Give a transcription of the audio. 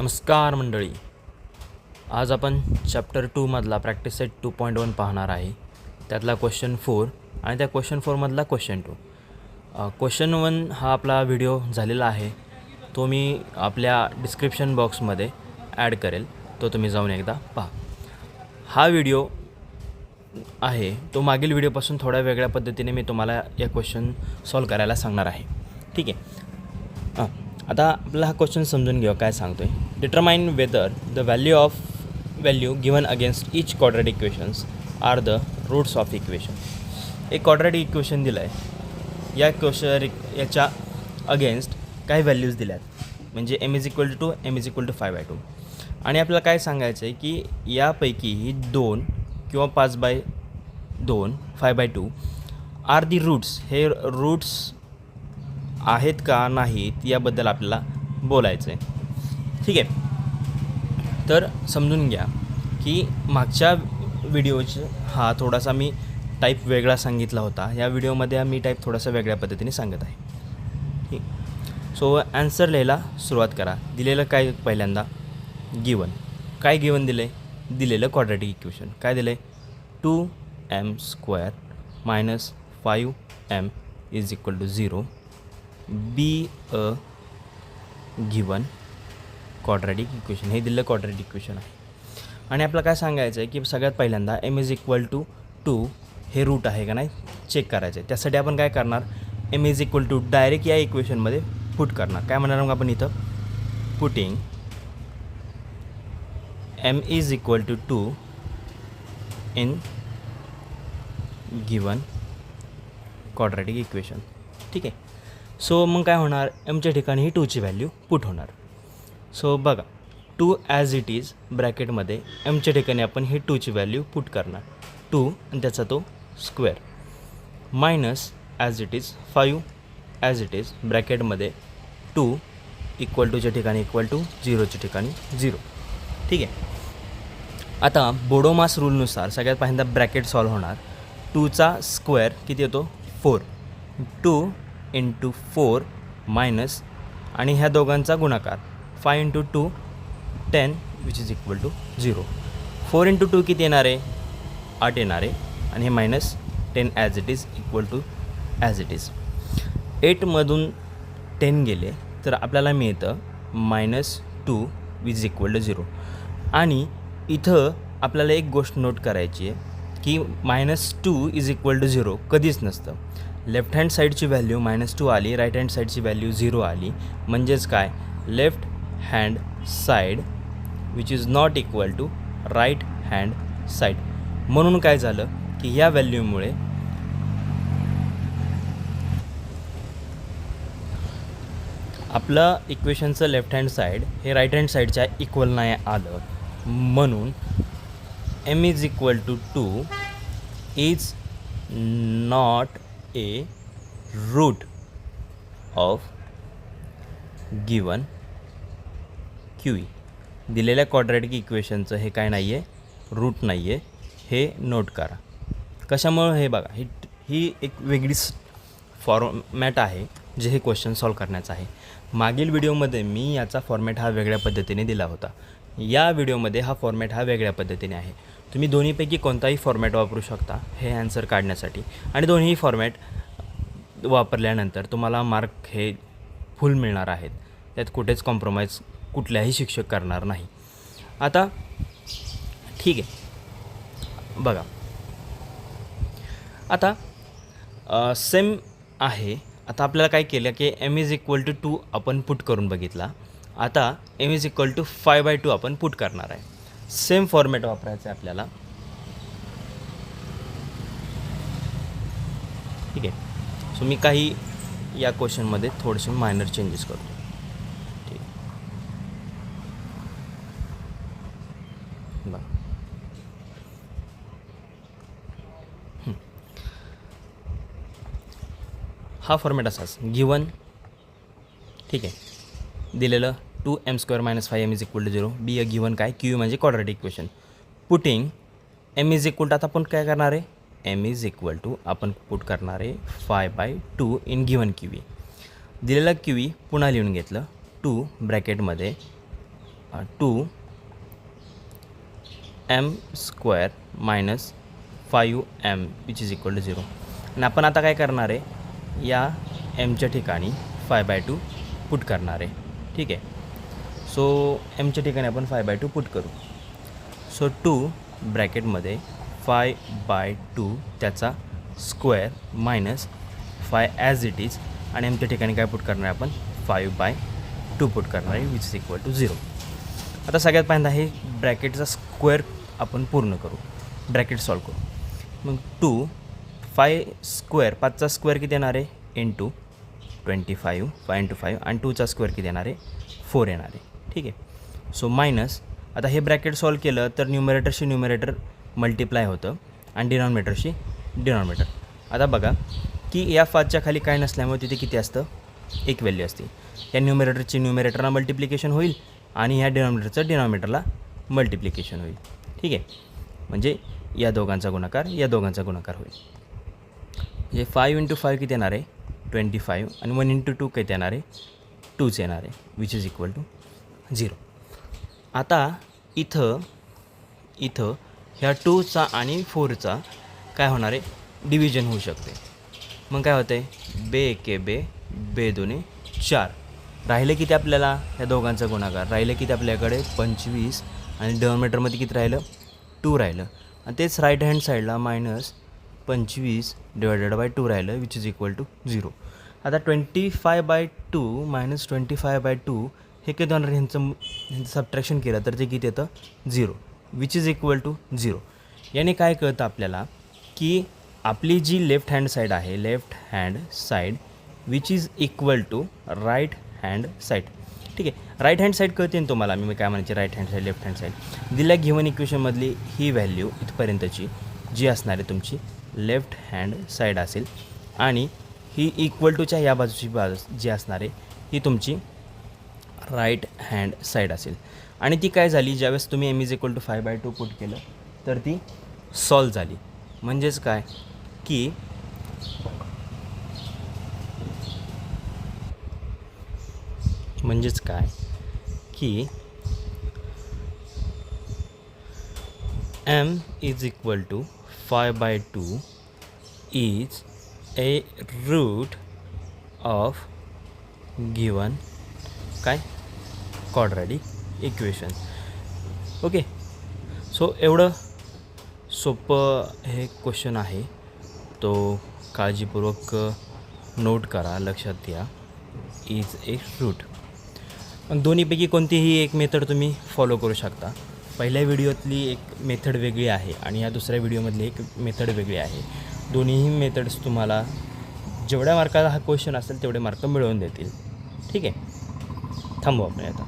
नमस्कार मंडळी, आज आपण चॅप्टर 2 मधला प्रॅक्टिस सेट 2.1 पाहणार आहे. त्यातला क्वेश्चन 4 आणि त्या क्वेश्चन 4 क्वेश्चन 2. क्वेश्चन 1 हा आपला व्हिडिओ झालेला आहे. तो मी आपल्या डिस्क्रिप्शन बॉक्समध्ये ॲड करेल, तो तुम्ही जाऊन एकदा पहा. हा व्हिडिओ आहे तो मागील व्हिडिओपासून थोड्या वेगळ्या पद्धतीने मी तुम्हाला या क्वेश्चन सॉल्व करायला सांगणार आहे. ठीक आहे. आता आपला हा क्वेश्चन समजून घेऊ काय सांगतो आहे. Determine whether the value given against each quadratic equations are the roots of equation. एक क्वाड्रॅटिक इक्वेशन दिलं आहे, याच्या अगेन्स्ट काही व्हॅल्यूज दिल्या आहेत, म्हणजे m=2 m=5/2 आणि आपल्याला काय सांगायचं आहे की यापैकी ही 2 किंवा 5/2 5/2 आर दी रूट्स. हे रूट्स आहेत का नाहीत याबद्दल आपल्याला बोलायचं आहे. ठीक आहे. तर समजून घ्या की मागच्या व्हिडिओचा हा थोडासा मी टाईप वेगळा सांगितला होता. या व्हिडिओमध्ये मी टाईप थोडासा वेगळ्या पद्धतीने सांगत आहे. ठीक. सो ॲन्सर लिहायला सुरुवात करा. दिलेलं काय पहिल्यांदा गिवन. काय गिवन दिलं आहे? दिलेलं क्वाड्रॅटिक इक्वेशन काय दिलं आहे? 2m² - 5m = 0 be a given quadratic equation. हे दिलेलं क्वाड्रॅटिक इक्वेशन आहे आणि आपल्याला काय सांगायचं आहे की सगळ्यात पहिल्यांदा m=2 हे रूट आहे का नाही चेक करायचं आहे. त्यासाठी आपण काय करणार, m= डायरेक्ट या इक्वेशनमध्ये पुट करणार. काय म्हणणार मग आपण इथं putting m=2 in given quadratic equation. ठीक आहे. सो मग काय होणार, एमच्या ठिकाणी ही 2ची व्हॅल्यू पुट होणार. सो बघा 2 ॲज इट इज ब्रॅकेटमध्ये एमच्या ठिकाणी आपण ही 2ची व्हॅल्यू पुट करणार 2 आणि त्याचा तो square minus as it is 5 as it is ब्रॅकेटमध्ये 2 =च्या ठिकाणी =0च्या ठिकाणी 0. ठीक आहे. आता बोडोमास रूलनुसार सगळ्यात पहिल्यांदा ब्रॅकेट सॉल्व होणार. 2चा स्क्वेअर किती येतो 4 2 × 4 मायनस आणि ह्या दोघांचा गुणाकार 5 × 2 10 =0. 4 × 2 किती येणार आहे 8 येणार आहे आणि हे minus 10 as it is as it is. 8मधून 10 गेले तर आपल्याला मिळतं -2 = 0 आणि इथं आपल्याला एक गोष्ट नोट करायची आहे की -2 = 0 कधीच नसतं. लेफ्ट हँड साईडची व्हॅल्यू -2 आली, राईट हँड साईडची व्हॅल्यू 0 आली, म्हणजेच काय left hand side which is not equal to right hand side. म्हणून काय झालं की या व्हॅल्यूमुळे आपलं इक्वेशनचं लेफ्ट हँड साईड हे राईट हँड साईडच्या इक्वल नाही आलं. म्हणून m=2 is not a root of given QE. दिलेल्या क्वाड्रॅटिक इक्वेशनचं हे काय नाही आहे, रूट नाही आहे, हे नोट करा. कशामुळं हे बघा, ही एक वेगळीच फॉर्मॅट आहे जे हे क्वेश्चन सॉल्व करण्याचं आहे. मागील व्हिडिओमध्ये मी याचा फॉर्मॅट हा वेगळ्या पद्धतीने दिला होता. या व्हिडिओमध्ये हा फॉर्मॅट हा वेगळ्या पद्धतीने आहे. तुम्ही दोन्हीपैकी कोणताही फॉर्मॅट वापरू शकता हे ॲन्सर काढण्यासाठी आणि दोन्ही फॉर्मॅट वापरल्यानंतर तुम्हाला मार्क हे फुल मिळणार आहेत. त्यात कुठेच कॉम्प्रोमाइज कुठल्याही शिक्षक करणार नाही. आता ठीक आहे. बघा आता सेम आहे. आता आपल्याला काय केलं की m=2 आपण पुट करून बघितला. आता m=5/2 आपण पुट करणार आहे. सेम फॉर्मॅट वापरायचं आहे आपल्याला. ठीक आहे. सो मी काही या क्वेश्चनमध्ये थोडेसे मायनर चेंजेस करतो. ठीक बघा हा फॉर्मॅट असाच गिवन. ठीक आहे. दिलेलं 2m² - 5m = 0 be a given काय QE म्हणजे क्वाड्रॅटिक इक्वेशन. पुटिंग m= आता आपण काय करणार आहे m= आपण पुट करणार आहे 5/2 इन गिवन QE. दिलेला QE पुन्हा लिहून घेतलं 2 ब्रॅकेटमध्ये 2 m square minus 5m which is equal to 0. आणि आपण आता काय करणार आहे, या mच्या ठिकाणी 5/2 पुट करणार आहे. ठीक आहे. सो mच्या ठिकाणी आपण 5/2 पुट करू. सो 2 ब्रॅकेटमध्ये 5/2 त्याचा square minus 5 as it is, आणि mच्या ठिकाणी काय पुट करणार आहे आपण 5/2 पुट करणार आहे विच इज इक्वल टू 0. आता सगळ्यात पहिल्यांदा हे ब्रॅकेटचा स्क्वेअर आपण पूर्ण करू, ब्रॅकेट सॉल्व करू. मग 2 5 स्क्वेअर, 5चा स्क्वेअर किती येणार आहे इंटू 25, 5 इंटू 5, आणि 2चा स्क्वेअर किती येणार आहे 4 येणार आहे. ठीक आहे. सो मायनस, आता हे ब्रॅकेट सॉल्व केलं तर न्यूमरेटरशी न्यूमरेटर मल्टिप्लाय होतं आणि डिनॉमिनेटरशी डिनॉमिनेटर. आता बघा की या 5च्या खाली काय नसल्यामुळे तिथे किती असतं, एक व्हॅल्यू असते. या न्यूमरेटरची न्यूमरेटरला मल्टिप्लिकेशन होईल आणि ह्या डिनॉमिनेटरचं डिनॉमिनेटरला मल्टिप्लिकेशन होईल. ठीक आहे. म्हणजे या दोघांचा गुणाकार या दोघांचा गुणाकार होईल. म्हणजे 5 इंटू 5 किती येणार आहे 25, आणि 1 इंटू 2 किती येणार आहे 2च येणार आहे विच इज इक्वल टू 0. आता इथं ह्या 2चा आणि 4चा काय होणार आहे डिव्हिजन होऊ शकते. मग काय होतं आहे बे एके बे, बे दोन्ही 4. राहिले किती आपल्याला ह्या दोघांचा गुणाकार, राहिले किती आपल्याकडे 25, आणि डिनॉमिनेटरमध्ये किती राहिलं 2 राहिलं, आणि तेच राईट हँड साईडला मायनस 25 डिवायडेड बाय 2 राहिलं विच इज इक्वल टू 0. आता 25/2 मायनस 25/2 हे किती होणार, ह्यांचं सबट्रॅक्शन केलं तर ते किती येतं 0 विच इज इक्वल टू 0. याने काय कळतं आपल्याला की आपली जी लेफ्ट हँड साईड आहे, left hand side which is equal to right hand side. ठीक आहे. राईट हँड साईड कळते ना तुम्हाला, मी काय म्हणायचे right hand side left hand side. दिल्या गिवन इक्वेशनमधली ही व्हॅल्यू इथपर्यंतची जी असणार आहे तुमची लेफ्ट हँड साईड असेल, आणि ही इक्वल टूच्या या बाजूची बाजू जी असणार आहे ही तुमची राईट हँड साईड असेल. आणि ती काय झाली, ज्यावेळेस तुम्ही m is equal to 5/2 put केलं तर ती सॉल्व झाली. म्हणजेच काय की m is equal to 5/2 is a root of given काय क्वाड्रॅटिक इक्वेशन. ओके. सो एवढं सोपं हे क्वेश्चन आहे, तो काळजीपूर्वक नोट करा, लक्षात घ्या. Is a root. मग दोन्हीपैकी कोणतीही एक मेथड तुम्ही फॉलो करू शकता. पहिल्या व्हिडिओतली एक मेथड वेगळी आहे आणि या दुसऱ्या व्हिडिओमधली एक मेथड वेगळी आहे. दोन्हीही मेथड्स तुम्हाला जेवढ्या मार्काला हा क्वेश्चन असेल तेवढे मार्क मिळवून देतील. ठीक आहे. थांबू आपण आता.